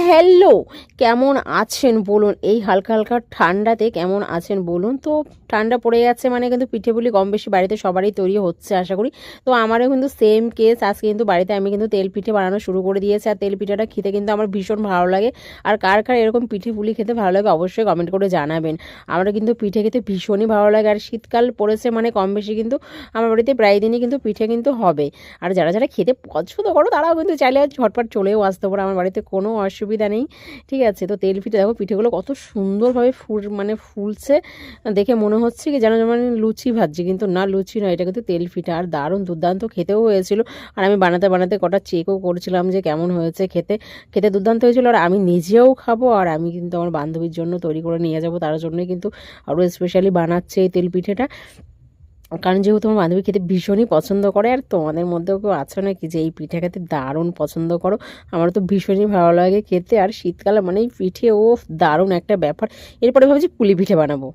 Hello, কেমন আছেন বলুন? এই হালকা হালকা ঠান্ডাতে কেমন আছেন বলুন? তো ঠান্ডা পড়ে যাচ্ছে মানে কিন্তু পিঠেপুলি কম বেশি বাড়িতে সবারই তৈরি হচ্ছে আশা করি। তো আমারও কিন্তু সেম কেস। আজকে কিন্তু বাড়িতে আমি কিন্তু তেল পিঠে বানানো শুরু করে দিয়েছি। আর তেল পিঠাটা খেতে কিন্তু আমার ভীষণ ভালো লাগে। আর কার কার এরকম পিঠেপুলি খেতে ভালো লাগে অবশ্যই কমেন্ট করে জানাবেন। আমার কিন্তু পিঠে খেতে ভীষণই ভালো লাগে। আর শীতকাল পড়েছে মানে কম বেশি কিন্তু আমার বাড়িতে প্রায় দিনই কিন্তু পিঠে কিন্তু হবে। আর যারা যারা খেতে পছন্দ করো তারাও কিন্তু চাইলে ঝটপট চলেও আসতে পারো, আমার বাড়িতে কোনো অসুবিধা নেই। ঠিক আছে, তো তেল পিঠে দেখো পিঠেগুলো কত সুন্দরভাবে মানে ফুলছে। দেখে মনে হচ্ছে কি যেন যেমন লুচি ভাজছে, কিন্তু না লুচি নয়, এটা কিন্তু তেল পিঠা। আর দারুণ দুর্দান্ত খেতেও হয়েছিল। আর আমি বানাতে বানাতে কটা চেকও করছিলাম যে কেমন হয়েছে খেতে। খেতে দুর্দান্ত হয়েছিল। আর আমি নিজেও খাবো, আর আমি কিন্তু আমার বান্ধবীর জন্য তৈরি করে নিয়ে যাবো, তার জন্যই কিন্তু আরও স্পেশালি বানাচ্ছে এই তেল পিঠেটা। কারণ যেহেতু আমার বান্ধবী খেতে ভীষণই পছন্দ করে। আর তোমাদের মধ্যেও কেউ আছো নাকি যে এই পিঠে খেতে দারুণ পছন্দ করো? আমার তো ভীষণই ভালো লাগে খেতে। আর শীতকালে মানে এই পিঠে ও দারুণ একটা ব্যাপার। এরপরে ভাবছি পুলি পিঠে বানাবো।